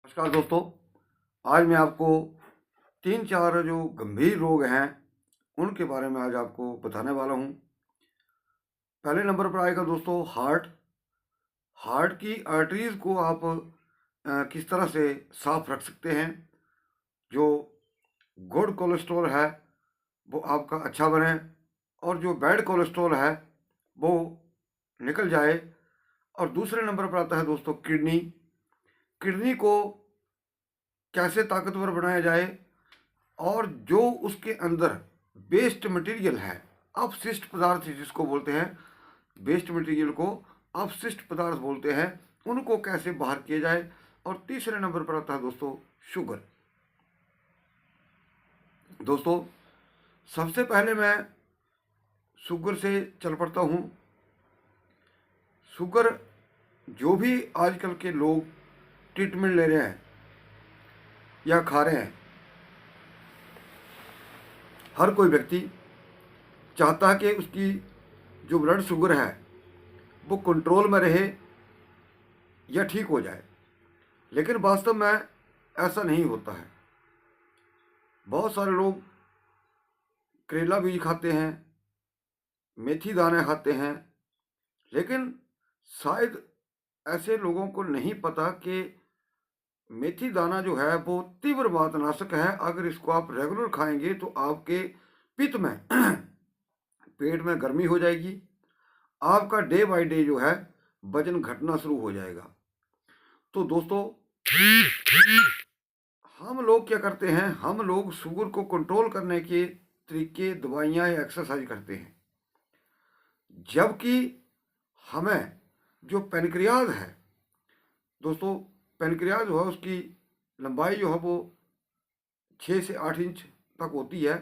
नमस्कार दोस्तों। आज मैं आपको 3-4 जो गंभीर रोग हैं उनके बारे में आज आपको बताने वाला हूँ। पहले नंबर पर आएगा दोस्तों हार्ट। हार्ट की आर्टरीज को आप किस तरह से साफ रख सकते हैं। जो गुड कोलेस्ट्रॉल है वो आपका अच्छा बने और जो बैड कोलेस्ट्रॉल है वो निकल जाए। और दूसरे नंबर पर आता है दोस्तों किडनी। किडनी को कैसे ताकतवर बनाया जाए और जो उसके अंदर वेस्ट मटेरियल है, अपशिष्ट पदार्थ जिसको बोलते हैं, वेस्ट मटेरियल को अपशिष्ट पदार्थ बोलते हैं, उनको कैसे बाहर किया जाए। और तीसरे नंबर पर आता है दोस्तों शुगर। दोस्तों सबसे पहले मैं शुगर से चल पड़ता हूँ। शुगर जो भी आजकल के लोग ट्रीटमेंट ले रहे हैं या खा रहे हैं, हर कोई व्यक्ति चाहता है कि उसकी जो ब्लड शुगर है वो कंट्रोल में रहे या ठीक हो जाए, लेकिन वास्तव में ऐसा नहीं होता है। बहुत सारे लोग करेला बीज खाते हैं, मेथी दाने खाते हैं, लेकिन शायद ऐसे लोगों को नहीं पता कि मेथी दाना जो है वो तीव्र वातनाशक है। अगर इसको आप रेगुलर खाएंगे तो आपके पित्त में पेट में गर्मी हो जाएगी, आपका डे बाय डे जो है वजन घटना शुरू हो जाएगा। तो दोस्तों हम लोग क्या करते हैं, हम लोग शुगर को कंट्रोल करने के तरीके दवाइयाँ या एक्सरसाइज करते हैं, जबकि हमें जो पेनक्रियाज है दोस्तों, पेनक्रियाज जो है उसकी लंबाई जो है वो 6 से 8 इंच तक होती है।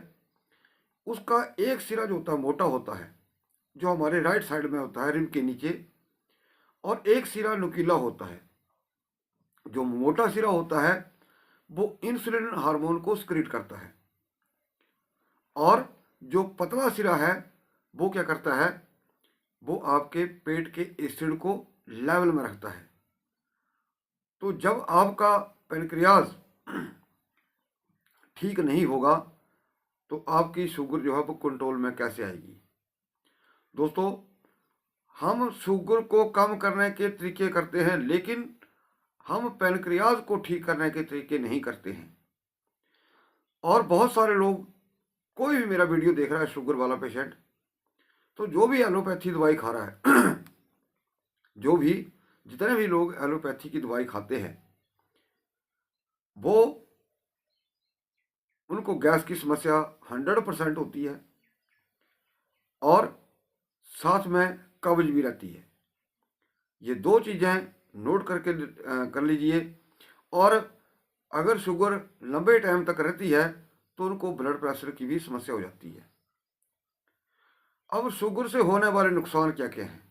उसका एक सिरा जो होता है मोटा होता है, जो हमारे राइट साइड में होता है रिम के नीचे, और एक सिरा नुकीला होता है। जो मोटा सिरा होता है वो इंसुलिन हार्मोन को सिक्रीट करता है, और जो पतला सिरा है वो क्या करता है, वो आपके पेट के एसिड को लेवल में रखता है। तो जब आपका पेनक्रियाज ठीक नहीं होगा तो आपकी शुगर जो है वो कंट्रोल में कैसे आएगी। दोस्तों हम शुगर को कम करने के तरीके करते हैं, लेकिन हम पेनक्रियाज को ठीक करने के तरीके नहीं करते हैं। और बहुत सारे लोग, कोई भी मेरा वीडियो देख रहा है शुगर वाला पेशेंट, तो जो भी एलोपैथी दवाई खा रहा है जो भी जितने भी लोग एलोपैथी की दवाई खाते हैं, वो उनको गैस की समस्या 100% होती है और साथ में कब्ज भी रहती है। ये दो चीज़ें नोट करके कर लीजिए। और अगर शुगर लंबे टाइम तक रहती है तो उनको ब्लड प्रेशर की भी समस्या हो जाती है। अब शुगर से होने वाले नुकसान क्या क्या हैं।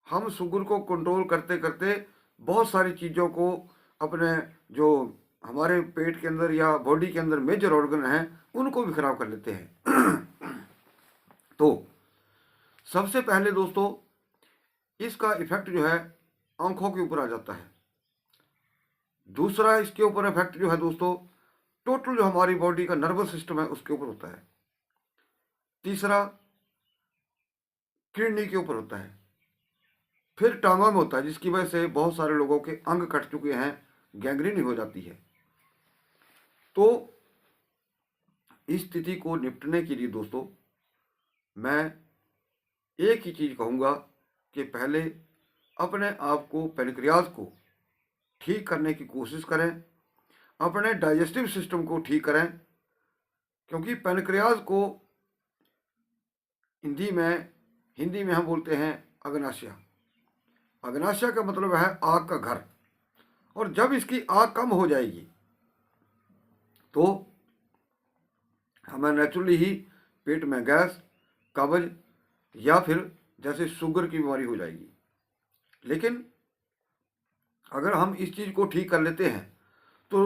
हम शुगर को कंट्रोल करते करते बहुत सारी चीज़ों को, अपने जो हमारे पेट के अंदर या बॉडी के अंदर मेजर ऑर्गन हैं, उनको भी खराब कर लेते हैं। तो सबसे पहले दोस्तों इसका इफेक्ट जो है आंखों के ऊपर आ जाता है। दूसरा इसके ऊपर इफेक्ट जो है दोस्तों टोटल जो हमारी बॉडी का नर्वस सिस्टम है उसके ऊपर होता है। तीसरा किडनी के ऊपर होता है। फिर टांगों में होता है, जिसकी वजह से बहुत सारे लोगों के अंग कट चुके हैं, गैंग्रीन हो जाती है। तो इस स्थिति को निपटने के लिए दोस्तों मैं एक ही चीज़ कहूँगा कि पहले अपने आप को, पेनक्रियाज को ठीक करने की कोशिश करें, अपने डाइजेस्टिव सिस्टम को ठीक करें। क्योंकि पेनक्रियाज को हिंदी में हम बोलते हैं अग्नाशय। अग्नाशय का मतलब है आग का घर। और जब इसकी आग कम हो जाएगी तो हमें नेचुरली ही पेट में गैस, कब्ज या फिर जैसे शुगर की बीमारी हो जाएगी। लेकिन अगर हम इस चीज़ को ठीक कर लेते हैं तो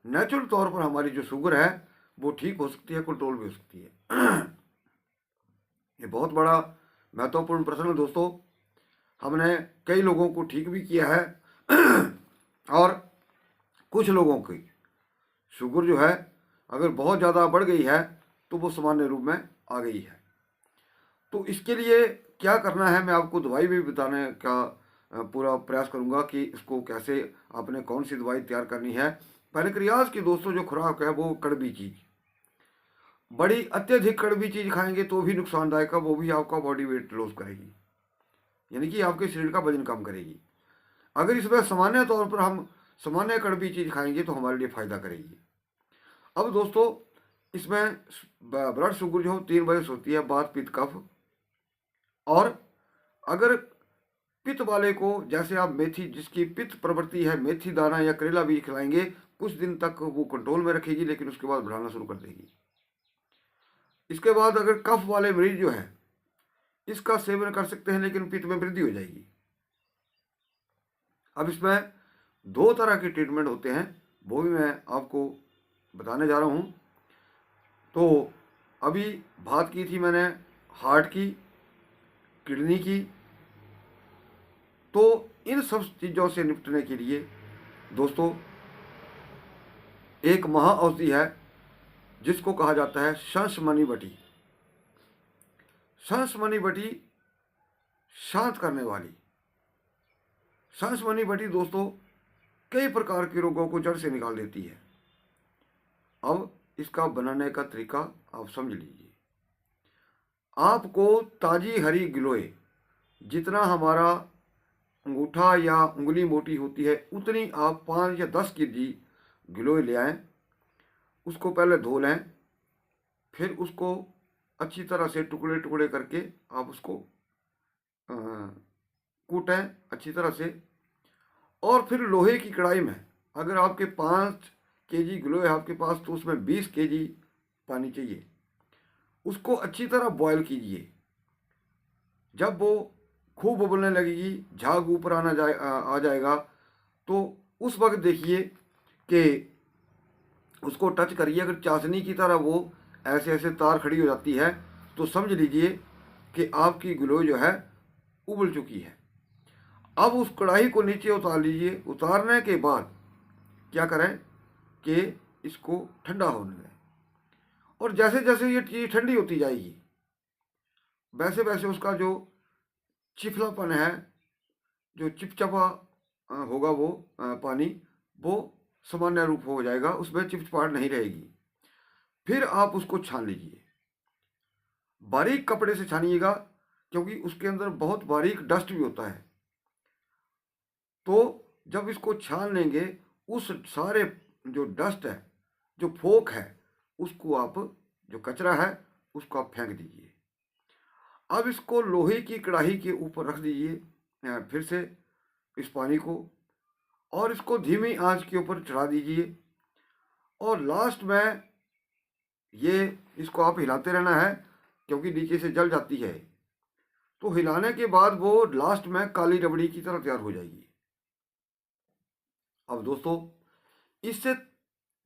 नेचुरल तौर पर हमारी जो शुगर है वो ठीक हो सकती है, कंट्रोल भी हो सकती है। ये बहुत बड़ा महत्वपूर्ण प्रश्न है दोस्तों। हमने कई लोगों को ठीक भी किया है और कुछ लोगों की शुगर जो है अगर बहुत ज़्यादा बढ़ गई है तो वो सामान्य रूप में आ गई है। तो इसके लिए क्या करना है, मैं आपको दवाई भी बताने का पूरा प्रयास करूंगा कि इसको कैसे आपने कौन सी दवाई तैयार करनी है। पैनक्रियाज की दोस्तों जो खुराक है वो कड़वी चीज़, बड़ी अत्यधिक कड़वी चीज़ खाएंगे तो भी नुकसानदायक है, वो भी आपका बॉडी वेट लॉस करेगी, यानी कि आपके शरीर का वजन कम करेगी। अगर इसमें सामान्य तौर पर हम सामान्य कड़वी चीज़ खाएंगे तो हमारे लिए फ़ायदा करेगी। अब दोस्तों इसमें ब्लड शुगर जो 3 वजह से होती है, वात पित्त कफ। और अगर पित्त वाले को, जैसे आप मेथी, जिसकी पित्त प्रवृत्ति है, मेथी दाना या करेला बीज खिलाएंगे, कुछ दिन तक वो कंट्रोल में रखेगी, लेकिन उसके बाद बढ़ाना शुरू कर देगी। इसके बाद अगर कफ वाले मरीज जो है इसका सेवन कर सकते हैं, लेकिन पित्त में वृद्धि हो जाएगी। अब इसमें 2 तरह के ट्रीटमेंट होते हैं, वो भी मैं आपको बताने जा रहा हूँ। तो अभी बात की थी मैंने हार्ट की, किडनी की। तो इन सब चीज़ों से निपटने के लिए दोस्तों एक महा औषधि है जिसको कहा जाता है शंसमनी बटी। शंसमनी बटी शांत करने वाली। शंसमनी बटी दोस्तों कई प्रकार के रोगों को जड़ से निकाल देती है। अब इसका बनाने का तरीका आप समझ लीजिए। आपको ताजी हरी गिलोय, जितना हमारा अंगूठा या उंगली मोटी होती है उतनी आप 5 या 10 केजी गिलोय ले आएँ। उसको पहले धो लें, फिर उसको अच्छी तरह से टुकड़े टुकड़े करके आप उसको कूटें अच्छी तरह से। और फिर लोहे की कढ़ाई में, अगर आपके 5 केजी गिलोय है आपके पास, तो उसमें 20 केजी पानी चाहिए। उसको अच्छी तरह बॉयल कीजिए। जब वो खूब उबलने लगेगी, झाग ऊपर आ जाएगा, तो उस वक्त देखिए कि उसको टच करिए। अगर चाशनी की तरह वो ऐसे ऐसे तार खड़ी हो जाती है तो समझ लीजिए कि आपकी गिलोय जो है उबल चुकी है। अब उस कढ़ाई को नीचे उतार लीजिए। उतारने के बाद क्या करें कि इसको ठंडा होने दें, और जैसे जैसे ये चीज़ ठंडी होती जाएगी वैसे वैसे उसका जो चिफलापन है, जो चिपचिपा होगा वो पानी, वो सामान्य रूप हो जाएगा, उसमें चिपचिपाहट नहीं रहेगी। फिर आप उसको छान लीजिए। बारीक कपड़े से छानिएगा, क्योंकि उसके अंदर बहुत बारीक डस्ट भी होता है। तो जब इसको छान लेंगे, उस सारे जो डस्ट है, जो फोक है, उसको आप, जो कचरा है, उसको आप फेंक दीजिए। अब इसको लोहे की कढ़ाई के ऊपर रख दीजिए फिर से इस पानी को, और इसको धीमी आंच के ऊपर चढ़ा दीजिए। और लास्ट में ये इसको आप हिलाते रहना है, क्योंकि नीचे से जल जाती है। तो हिलाने के बाद वो लास्ट में काली रबड़ी की तरह तैयार हो जाएगी। अब दोस्तों इससे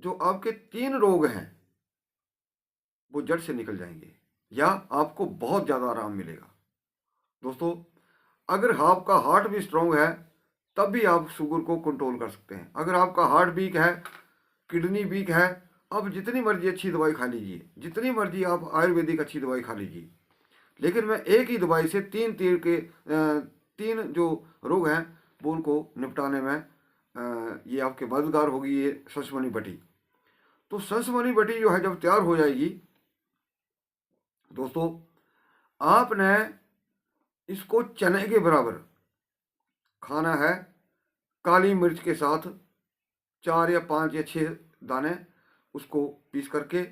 जो आपके 3 रोग हैं वो जड़ से निकल जाएंगे, या आपको बहुत ज़्यादा आराम मिलेगा। दोस्तों अगर आपका हार्ट भी स्ट्रांग है तब भी आप शुगर को कंट्रोल कर सकते हैं। अगर आपका हार्ट वीक है, किडनी वीक है, आप जितनी मर्जी अच्छी दवाई खा लीजिए, जितनी मर्जी आप आयुर्वेदिक अच्छी दवाई खा लीजिए, लेकिन मैं एक ही दवाई से 3 तीर के 3 जो रोग हैं वो उनको निपटाने में ये आपके मददगार होगी, ये शंसमनी बटी। तो शंसमनी बटी जो है जब तैयार हो जाएगी दोस्तों, आपने इसको चने के बराबर खाना है। काली मिर्च के साथ 4 या 5 या 6 दाने उसको पीस करके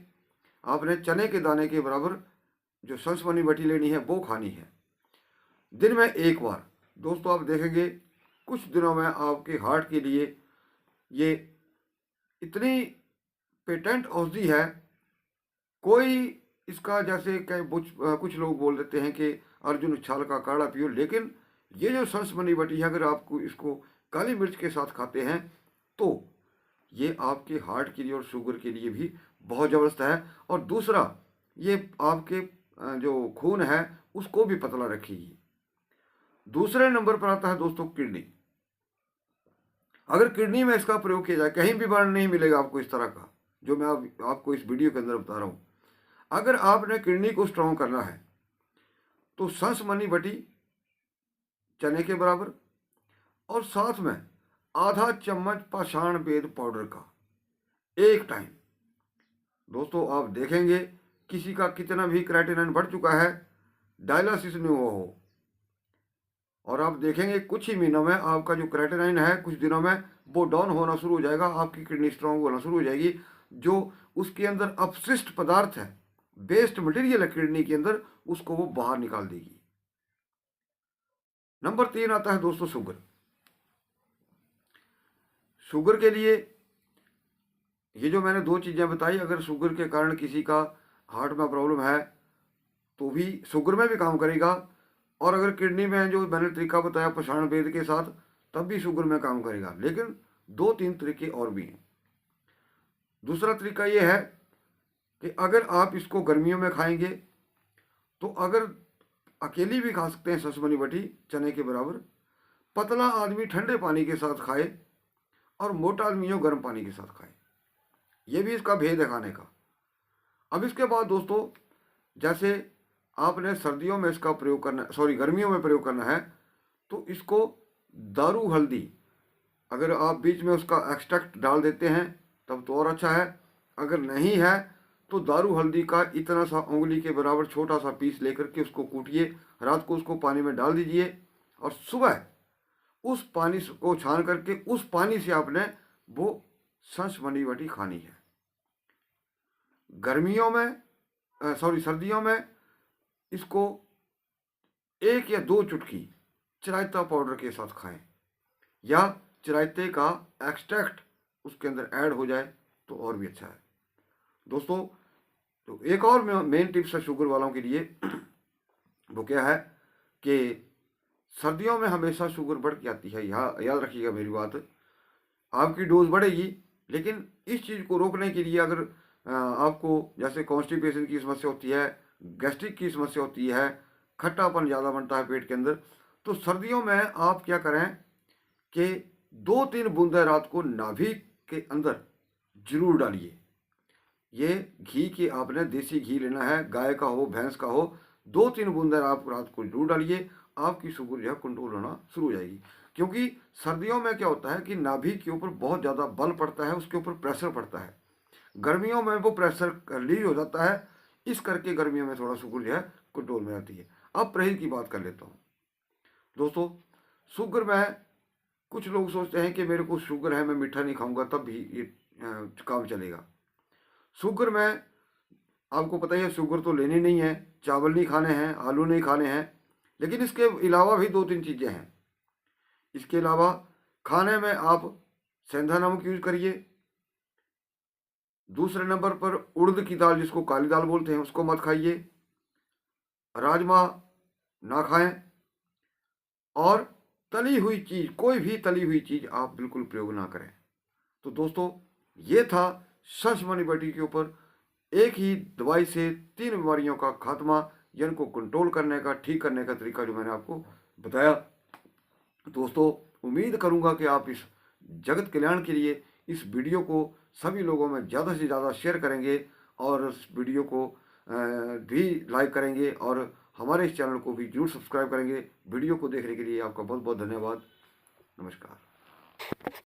आपने चने के दाने के बराबर जो शंसमनी बटी लेनी है वो खानी है, दिन में 1 बार। दोस्तों आप देखेंगे कुछ दिनों में आपके हार्ट के लिए ये इतनी पेटेंट औषधि है। कोई इसका, जैसे कुछ लोग बोल देते हैं कि अर्जुन उछाल का काढ़ा पियो, लेकिन ये जो शंसमनी बटी है, अगर आपको इसको काली मिर्च के साथ खाते हैं तो ये आपके हार्ट के लिए और शुगर के लिए भी बहुत ज़बरदस्त है। और दूसरा, ये आपके जो खून है उसको भी पतला रखेगी। दूसरे नंबर पर आता है दोस्तों किडनी। अगर किडनी में इसका प्रयोग किया जाए, कहीं भी वर्णन नहीं मिलेगा आपको इस तरह का जो मैं आपको इस वीडियो के अंदर बता रहा हूँ। अगर आपने किडनी को स्ट्रॉन्ग करना है तो संस मनी बटी चने के बराबर और साथ में आधा चम्मच पाषाण बेद पाउडर का एक टाइम। दोस्तों आप देखेंगे किसी का कितना भी क्रेटिनिन बढ़ चुका है, डायलिसिस नहीं हुआ हो, और आप देखेंगे कुछ ही महीनों में आपका जो क्रेटिनिन है कुछ दिनों में वो डाउन होना शुरू हो जाएगा, आपकी किडनी स्ट्रांग होना शुरू हो जाएगी। जो उसके अंदर अपशिष्ट पदार्थ है, वेस्ट मटेरियल है किडनी के अंदर, उसको वो बाहर निकाल देगी। नंबर 3 आता है दोस्तों शुगर। शुगर के लिए ये जो मैंने 2 चीज़ें बताई, अगर शुगर के कारण किसी का हार्ट में प्रॉब्लम है तो भी शुगर में भी काम करेगा, और अगर किडनी में जो मैंने तरीका बताया पाषाण बेद के साथ तब भी शुगर में काम करेगा। लेकिन 2-3 तरीके और भी हैं। दूसरा तरीका ये है कि अगर आप इसको गर्मियों में खाएंगे तो अगर अकेली भी खा सकते हैं ससमनी बटी चने के बराबर, पतला आदमी ठंडे पानी के साथ खाए और मोटा आदमी जो गर्म पानी के साथ खाए। ये भी इसका भेद है खाने का। अब इसके बाद दोस्तों, जैसे आपने सर्दियों में इसका प्रयोग करना, गर्मियों में प्रयोग करना है, तो इसको दारू हल्दी, अगर आप बीच में उसका एक्सट्रैक्ट डाल देते हैं तब तो और अच्छा है। अगर नहीं है तो दारू हल्दी का इतना सा उंगली के बराबर छोटा सा पीस लेकर के उसको कूटिए, रात को उसको पानी में डाल दीजिए और सुबह उस पानी को छान करके उस पानी से आपने वो सस बनी बटी खानी है। गर्मियों में सर्दियों में इसको 1 या 2 चुटकी चिरायता पाउडर के साथ खाएं, या चिरायते का एक्सट्रैक्ट उसके अंदर ऐड हो जाए तो और भी अच्छा है। दोस्तों तो एक और मेन टिप्स है शुगर वालों के लिए, वो क्या है कि सर्दियों में हमेशा शुगर बढ़ के आती है। याद रखिएगा मेरी बात, आपकी डोज बढ़ेगी, लेकिन इस चीज़ को रोकने के लिए अगर आपको जैसे कॉन्स्टिपेशन की समस्या होती है, गैस्ट्रिक की समस्या होती है, खट्टापन ज़्यादा बनता है पेट के अंदर, तो सर्दियों में आप क्या करें कि 2-3 बूंदें रात को नाभि के अंदर जरूर डालिए। ये घी के आपने देसी घी लेना है, गाय का हो भैंस का हो, 2-3 बूंदें आप रात को जरूर डालिए, आपकी शुगर जो है कंट्रोल होना शुरू हो जाएगी। क्योंकि सर्दियों में क्या होता है कि नाभि के ऊपर बहुत ज़्यादा बल पड़ता है, उसके ऊपर प्रेशर पड़ता है। गर्मियों में वो प्रेशर रिलीज हो जाता है, इस करके गर्मियों में थोड़ा शुगर जो है कंट्रोल में आती है। अब परहेज की बात कर लेता हूँ दोस्तों। शुगर में कुछ लोग सोचते हैं कि मेरे को शुगर है, मैं मीठा नहीं खाऊंगा तब भी ये काम चलेगा। शुगर में आपको पता ही है, शुगर तो लेनी नहीं है, चावल नहीं खाने हैं, आलू नहीं खाने हैं, लेकिन इसके अलावा भी 2-3 चीज़ें हैं। इसके अलावा खाने में आप सेंधा नमक यूज करिए। दूसरे नंबर पर उड़द की दाल, जिसको काली दाल बोलते हैं, उसको मत खाइए। राजमा ना खाएं, और तली हुई चीज़, कोई भी तली हुई चीज़ आप बिल्कुल प्रयोग ना करें। तो दोस्तों ये था सस मनी बटी के ऊपर एक ही दवाई से 3 बीमारियों का खात्मा, जिनको कंट्रोल करने का, ठीक करने का तरीका जो मैंने आपको बताया। दोस्तों उम्मीद करूंगा कि आप इस जगत कल्याण के लिए इस वीडियो को सभी लोगों में ज़्यादा से ज़्यादा शेयर करेंगे, और इस वीडियो को भी लाइक करेंगे, और हमारे इस चैनल को भी जरूर सब्सक्राइब करेंगे। वीडियो को देखने के लिए आपका बहुत बहुत धन्यवाद। नमस्कार।